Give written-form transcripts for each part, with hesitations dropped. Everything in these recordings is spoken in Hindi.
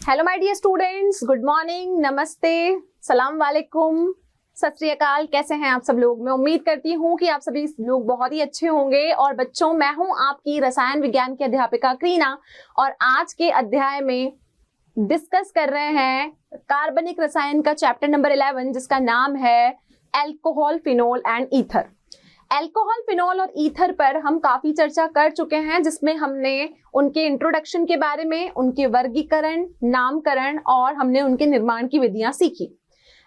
Hello my dear students, good morning, नमस्ते, सलाम वालेकुम, सत श्री अकाल। कैसे हैं आप सब लोग? मैं उम्मीद करती हूँ कि आप सभी लोग बहुत ही अच्छे होंगे। और बच्चों, मैं हूँ आपकी रसायन विज्ञान की अध्यापिका क्रीना, और आज के अध्याय में डिस्कस कर रहे हैं कार्बनिक रसायन का चैप्टर नंबर 11, जिसका नाम है alcohol, phenol and ether. Alcohol, phenol और ईथर पर हम काफी चर्चा कर चुके हैं, जिसमें हमने उनके इंट्रोडक्शन के बारे में, उनके वर्गीकरण, नामकरण और हमने उनके निर्माण की विधियां सीखी।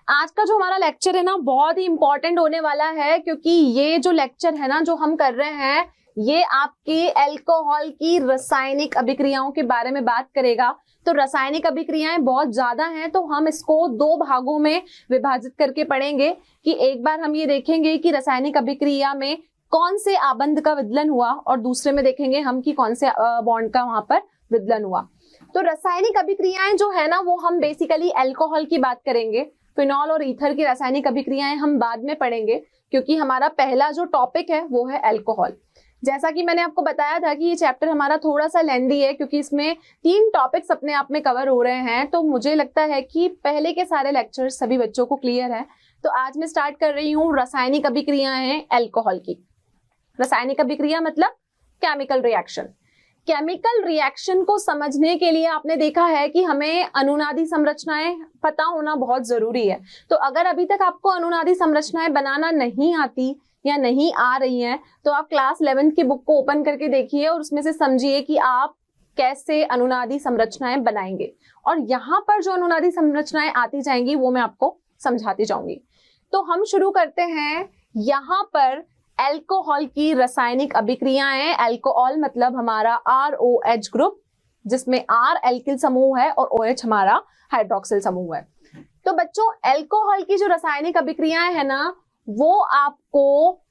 आज का जो हमारा लेक्चर है ना, बहुत ही इंपॉर्टेंट होने वाला है, क्योंकि ये जो लेक्चर है ना जो हम कर रहे हैं, ये आपके एल्कोहल की रासायनिक अभिक्रियाओं के बारे में बात करेगा। तो रासायनिक अभिक्रियाएं बहुत ज्यादा हैं, तो हम इसको दो भागों में विभाजित करके पढ़ेंगे। कि एक बार हम ये देखेंगे कि रासायनिक अभिक्रिया में कौन से आबंध का विदलन हुआ, और दूसरे में देखेंगे हम कि कौन से बॉन्ड का वहां पर विदलन हुआ। तो रासायनिक अभिक्रियाएं जो है ना, वो हम बेसिकली एल्कोहल की बात करेंगे। फिनॉल और ईथर की रासायनिक अभिक्रियाएं हम बाद में पढ़ेंगे, क्योंकि हमारा पहला जो टॉपिक है वो है एल्कोहल। जैसा कि मैंने आपको बताया था कि ये चैप्टर हमारा थोड़ा सा लेंदी है, क्योंकि इसमें 3 टॉपिक्स अपने आप में कवर हो रहे हैं। तो मुझे लगता है कि पहले के सारे लेक्चर्स सभी बच्चों को क्लियर है। तो आज मैं स्टार्ट कर रही हूँ रासायनिक अभिक्रियाएं एल्कोहल की। रासायनिक अभिक्रिया मतलब केमिकल रिएक्शन। केमिकल रिएक्शन को समझने के लिए आपने देखा है कि हमें अनुनादी संरचनाएं पता होना बहुत जरूरी है। तो अगर अभी तक आपको अनुनादी संरचनाएं बनाना नहीं आती या नहीं आ रही हैं, तो आप क्लास 11 की बुक को ओपन करके देखिए और उसमें से समझिए कि आप कैसे अनुनादी संरचनाएं बनाएंगे। और यहाँ पर जो अनुनादी संरचनाएं आती जाएंगी वो मैं आपको समझाती जाऊंगी। तो हम शुरू करते हैं यहाँ पर एल्कोहल की रासायनिक अभिक्रियाएं। एल्कोहल मतलब हमारा ROH ग्रुप, जिसमें R एल्किल समूह है और OH हमारा हाइड्रोक्सिल समूह है। तो बच्चों, एल्कोहल की जो रासायनिक अभिक्रियाएं है ना, वो आपको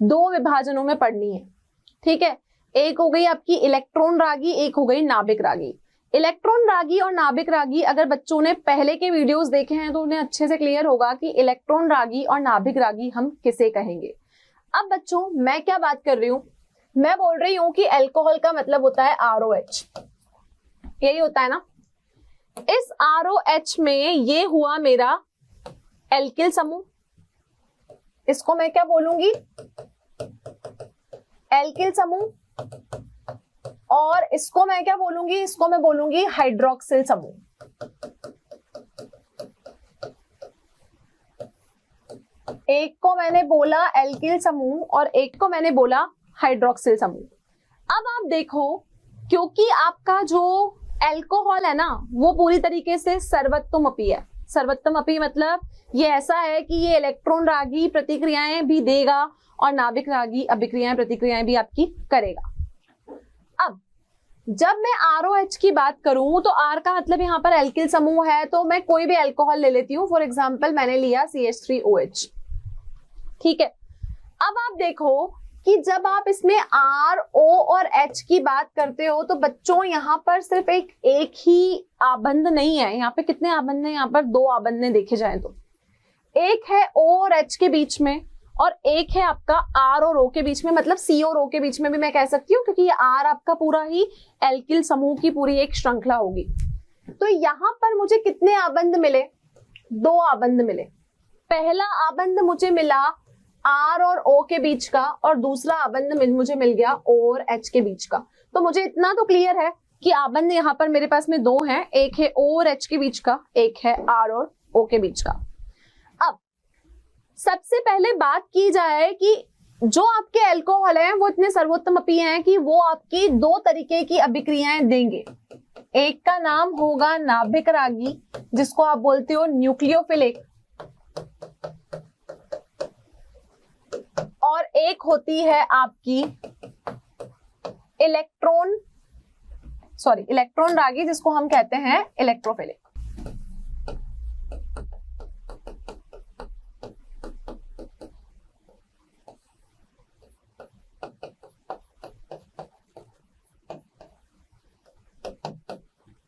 2 विभाजनों में पढ़नी है। ठीक है, एक हो गई आपकी इलेक्ट्रॉन रागी, एक हो गई नाभिक रागी। इलेक्ट्रॉन रागी और नाभिक रागी, अगर बच्चों ने पहले के वीडियोस देखे हैं तो उन्हें अच्छे से क्लियर होगा कि इलेक्ट्रॉन रागी और नाभिक रागी हम किसे कहेंगे। अब बच्चों, मैं क्या बात कर रही हूं, मैं बोल रही हूं कि एल्कोहल का मतलब होता है ROH, यही होता है ना। इस ROH में ये हुआ मेरा एल्किल समूह, इसको मैं क्या बोलूंगी, एल्किल समूह। और इसको मैं क्या बोलूंगी, इसको मैं बोलूंगी हाइड्रोक्सिल समूह। एक को मैंने बोला एल्किल समूह और एक को मैंने बोला हाइड्रोक्सिल समूह। अब आप देखो, क्योंकि आपका जो एल्कोहल है ना, वो पूरी तरीके से सर्वोत्तमअपी है। सर्वोत्तमअपी मतलब ये ऐसा है कि ये इलेक्ट्रॉन रागी प्रतिक्रियाएं भी देगा और नाभिक रागी अभिक्रियाएं प्रतिक्रियाएं भी आपकी करेगा। अब जब मैं ROH की बात करूं तो R का मतलब यहाँ पर एल्किल समूह है, तो मैं कोई भी एल्कोहल ले लेती हूँ। फॉर एग्जाम्पल मैंने लिया CH3OH। ठीक है, अब आप देखो कि जब आप इसमें R, O और H की बात करते हो, तो बच्चों यहाँ पर सिर्फ एक ही आबंध नहीं है। यहाँ पे कितने आबंध हैं? यहाँ पर 2 आबंध हैं देखे जाए तो। एक है O और H के बीच में, और एक है आपका R और O के बीच में, मतलब C और O के बीच में भी मैं कह सकती हूँ, क्योंकि ये R आपका पूरा ही एल्किल समूह की पूरी एक श्रृंखला होगी। तो यहाँ पर मुझे कितने आबंध मिले? 2 आबंध मिले। पहला आबंध मुझे मिला R और O के बीच का, और दूसरा आबंध मुझे मिल गया O और H के बीच का। तो मुझे इतना तो क्लियर है कि आबंध यहाँ पर मेरे पास में 2 हैं, एक है O और H के बीच का, एक है R और O के बीच का। अब सबसे पहले बात की जाए कि जो आपके एल्कोहल हैं वो इतने सर्वोत्तमअपी हैं कि वो आपकी 2 तरीके की अभिक्रियाएं देंगे। एक का नाम होगा नाभिक रागी, जिसको आप बोलते हो न्यूक्लियोफिलिक, और एक होती है आपकी इलेक्ट्रॉन रागी, जिसको हम कहते हैं इलेक्ट्रोफिलिक।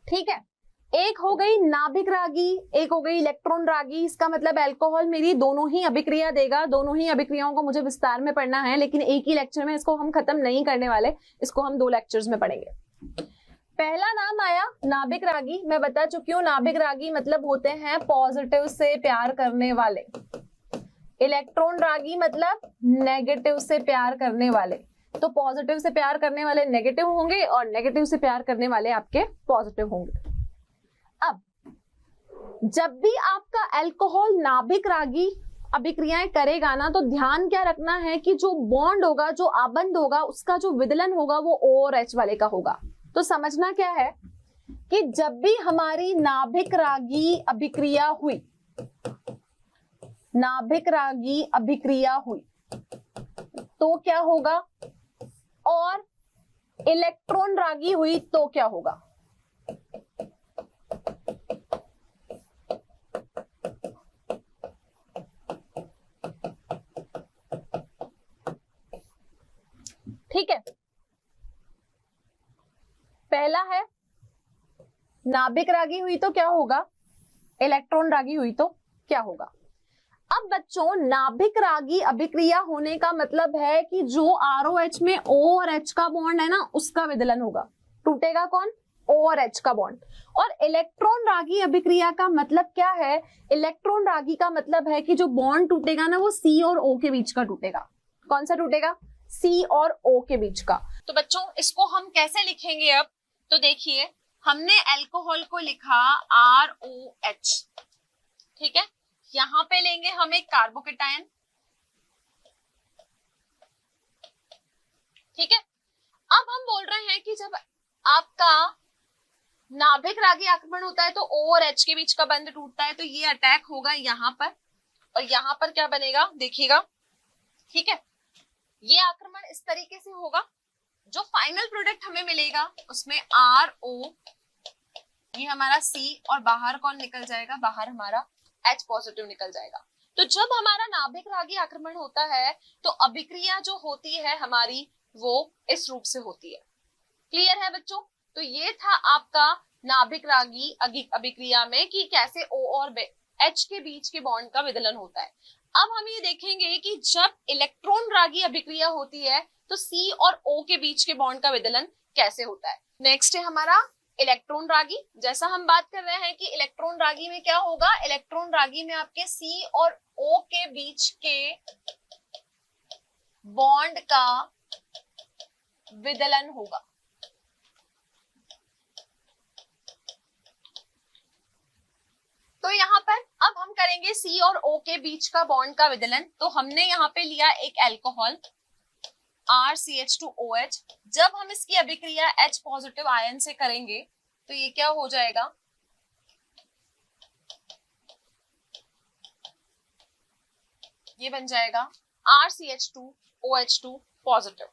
ठीक है, एक हो गई नाभिक रागी, एक हो गई इलेक्ट्रॉन रागी। इसका मतलब एल्कोहल मेरी दोनों ही अभिक्रिया देगा। दोनों ही अभिक्रियाओं को मुझे विस्तार में पढ़ना है, लेकिन एक ही लेक्चर में इसको हम खत्म नहीं करने वाले, इसको हम 2 लेक्चर्स में पढ़ेंगे। पहला नाम आया नाभिक रागी, मैं बता चुकी हूँ नाभिक रागी मतलब होते हैं पॉजिटिव से प्यार करने वाले, इलेक्ट्रॉन रागी मतलब नेगेटिव से प्यार करने वाले। तो पॉजिटिव से प्यार करने वाले नेगेटिव होंगे और नेगेटिव से प्यार करने वाले आपके पॉजिटिव होंगे। अब जब भी आपका अल्कोहल नाभिक रागी अभिक्रियाएं करेगा ना, तो ध्यान क्या रखना है कि जो बॉन्ड होगा, जो आबंध होगा, उसका जो विदलन होगा वो O और H वाले का होगा। तो समझना क्या है कि जब भी हमारी नाभिक रागी अभिक्रिया हुई, नाभिक रागी अभिक्रिया हुई तो क्या होगा, और इलेक्ट्रॉन रागी हुई तो क्या होगा। ठीक है, पहला है नाभिक रागी हुई तो क्या होगा, इलेक्ट्रॉन रागी हुई तो क्या होगा। अब बच्चों नाभिक रागी अभिक्रिया होने का मतलब है कि जो ROH में O और H का बॉन्ड है ना, उसका विदलन होगा। टूटेगा कौन, O और H का बॉन्ड। और इलेक्ट्रॉन रागी अभिक्रिया का मतलब क्या है, इलेक्ट्रॉन रागी का मतलब है कि जो बॉन्ड टूटेगा ना वो C और O के बीच का टूटेगा। कौन सा टूटेगा, C और O के बीच का। तो बच्चों इसको हम कैसे लिखेंगे अब, तो देखिए हमने अल्कोहल को लिखा ROH, ठीक है, यहां पे लेंगे हम एक कार्बोकेटायन, ठीक है। अब हम बोल रहे हैं कि जब आपका नाभिक रागी आक्रमण होता है तो O और H के बीच का बंध टूटता है, तो ये अटैक होगा यहाँ पर, और यहाँ पर क्या बनेगा देखिएगा, ठीक है। ये आक्रमण इस तरीके से होगा, जो फाइनल प्रोडक्ट हमें मिलेगा उसमें RO, ये हमारा C, और बाहर कौन निकल जाएगा, बाहर हमारा H पॉजिटिव निकल जाएगा। तो जब हमारा नाभिक रागी आक्रमण होता है तो अभिक्रिया जो होती है हमारी वो इस रूप से होती है। क्लियर है बच्चों। तो ये था आपका नाभिक रागी अभिक्रिया में कि कैसे O और H के बीच के बॉन्ड का विदलन होता है। अब हम ये देखेंगे कि जब इलेक्ट्रॉन रागी अभिक्रिया होती है तो C और O के बीच के बॉन्ड का विदलन कैसे होता है। नेक्स्ट है हमारा इलेक्ट्रॉन रागी। जैसा हम बात कर रहे हैं कि इलेक्ट्रॉन रागी में क्या होगा, इलेक्ट्रॉन रागी में आपके C और O के बीच के बॉन्ड का विदलन होगा। तो यहाँ पर अब हम करेंगे C और O के बीच का बॉन्ड का विदलन। तो हमने यहाँ पे लिया एक अल्कोहल RCH2OH। जब हम इसकी अभिक्रिया H पॉजिटिव आयन से करेंगे तो ये क्या हो जाएगा, ये बन जाएगा RCH2OH2 पॉजिटिव।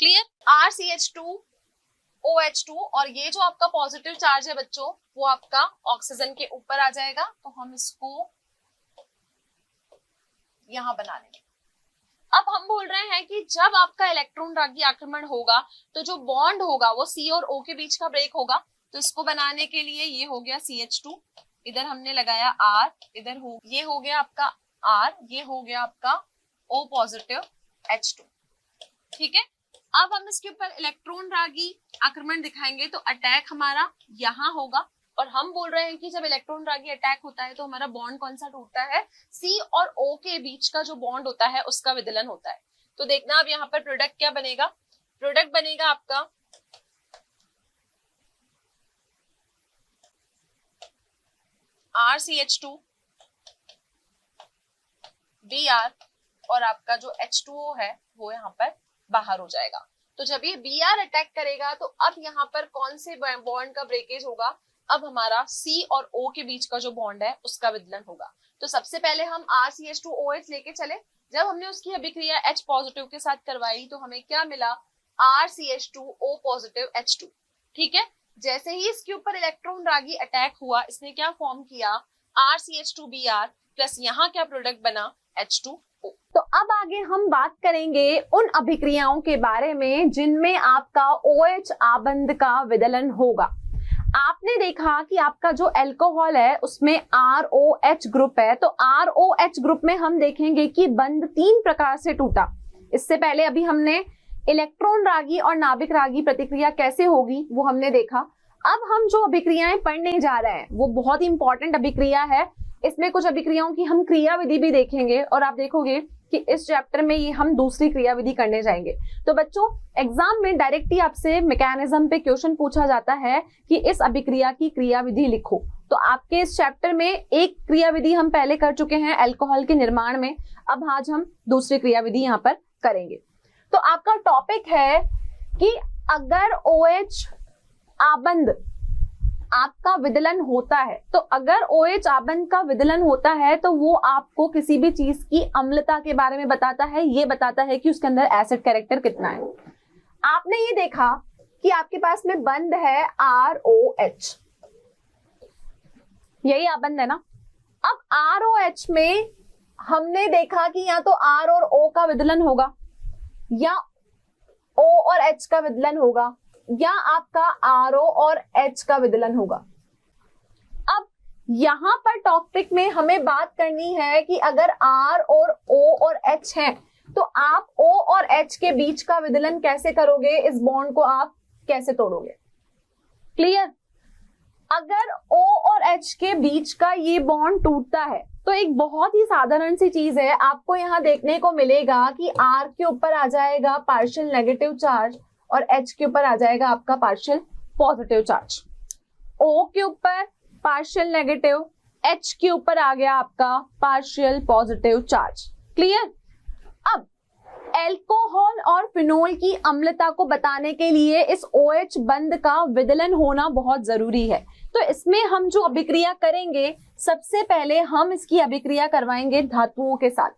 क्लियर, RCH2OH2, और ये जो आपका पॉजिटिव चार्ज है बच्चों वो आपका ऑक्सीजन के ऊपर आ जाएगा। तो हम इसको यहां बना लेंगे। अब हम बोल रहे हैं कि जब आपका इलेक्ट्रॉन रागी आक्रमण होगा तो जो बॉन्ड होगा वो C और O के बीच का ब्रेक होगा। तो इसको बनाने के लिए ये हो गया CH2, इधर हमने लगाया R, इधर ये हो गया आपका R, ये हो गया आपका O पॉजिटिव H2, ठीक है। अब हम इसके ऊपर इलेक्ट्रॉन रागी आक्रमण दिखाएंगे तो अटैक हमारा यहाँ होगा, और हम बोल रहे हैं कि जब इलेक्ट्रॉन रागी अटैक होता है तो हमारा बॉन्ड कौन सा टूटता है, C और O के बीच का जो बॉन्ड होता है उसका विदलन होता है। तो देखना अब यहाँ पर प्रोडक्ट क्या बनेगा, प्रोडक्ट बनेगा आपका RCH2Br, और आपका जो H2O है वो यहाँ पर बाहर हो जाएगा। तो जब ये Br अटैक करेगा तो अब यहाँ पर कौन से बॉन्ड का ब्रेकेज होगा, अब हमारा C और O के बीच का जो बॉन्ड है उसका विदलन होगा। तो सबसे पहले हम RCH2OH लेके चले, जब हमने उसकी अभिक्रिया H पॉजिटिव के साथ करवाई तो हमें क्या मिला, RCH2O पॉजिटिव H2, ठीक है। जैसे ही इसके ऊपर इलेक्ट्रॉन रागी अटैक हुआ, इसने क्या फॉर्म किया, RCH2Br प्लस यहाँ क्या प्रोडक्ट बना, H2O। तो अब आगे हम बात करेंगे उन अभिक्रियाओं के बारे में जिनमें आपका OH आबंध का विदलन होगा। आपने देखा कि आपका जो अल्कोहल है उसमें ROH ग्रुप है, तो ROH ग्रुप में हम देखेंगे कि बंध 3 प्रकार से टूटा। इससे पहले अभी हमने इलेक्ट्रॉन रागी और नाभिक रागी प्रतिक्रिया कैसे होगी वो हमने देखा। अब हम जो अभिक्रियाएं पढ़ने जा रहे हैं वो बहुत ही इंपॉर्टेंट अभिक्रिया है। इसमें कुछ अभिक्रियाओं की हम क्रियाविधि भी देखेंगे और आप देखोगे कि इस चैप्टर में ये हम दूसरी क्रियाविधि करने जाएंगे। तो बच्चों एग्जाम में डायरेक्टली आपसे मैकेनिज्म पे क्वेश्चन पूछा जाता है कि इस अभिक्रिया की क्रियाविधि लिखो। तो आपके इस चैप्टर में एक क्रियाविधि हम पहले कर चुके हैं अल्कोहल के निर्माण में, अब आज हम दूसरी क्रियाविधि यहाँ पर करेंगे। तो आपका टॉपिक है कि अगर OH आबंध आपका विदलन होता है, तो अगर OH आबंध का विदलन होता है तो वो आपको किसी भी चीज की अम्लता के बारे में बताता है, ये बताता है कि उसके अंदर एसिड कैरेक्टर कितना है। आपने ये देखा कि आपके पास में बंध है ROH, यही आबंध है ना। अब ROH में हमने देखा कि या तो R और O का विदलन होगा या O और H का विदलन होगा या आपका RO और H का विदलन होगा। अब यहां पर टॉपिक में हमें बात करनी है कि अगर R और O और H हैं तो आप O और H के बीच का विदलन कैसे करोगे, इस बॉन्ड को आप कैसे तोड़ोगे। क्लियर? अगर O और H के बीच का ये बॉन्ड टूटता है तो एक बहुत ही साधारण सी चीज है, आपको यहां देखने को मिलेगा कि R के ऊपर आ जाएगा पार्शियल नेगेटिव चार्ज और H के ऊपर आ जाएगा आपका पार्शियल पॉजिटिव चार्ज। O के ऊपर पार्शियल नेगेटिव, H के ऊपर आ गया आपका पार्शियल पॉजिटिव चार्ज। क्लियर? अब एल्कोहल और फिनोल की अम्लता को बताने के लिए इस OH बंध का विदलन होना बहुत जरूरी है। तो इसमें हम जो अभिक्रिया करेंगे, सबसे पहले हम इसकी अभिक्रिया करवाएंगे धातुओं के साथ।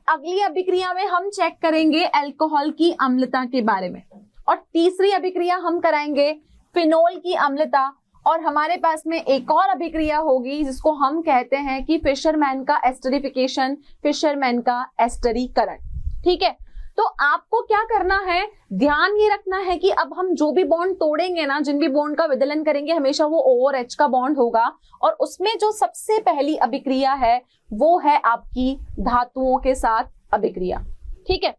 अगली अभिक्रिया में हम चेक करेंगे अल्कोहल की अम्लता के बारे में, और तीसरी अभिक्रिया हम कराएंगे फिनोल की अम्लता, और हमारे पास में एक और अभिक्रिया होगी जिसको हम कहते हैं कि फिशरमैन का एस्टरिफिकेशन, फिशरमैन का एस्टरीकरण। ठीक है, तो आपको क्या करना है, ध्यान ये रखना है कि अब हम जो भी बॉन्ड तोड़ेंगे ना, जिन भी बॉन्ड का विदलन करेंगे, हमेशा वो O और H का बॉन्ड होगा, और उसमें जो सबसे पहली अभिक्रिया है वो है आपकी धातुओं के साथ अभिक्रिया। ठीक है,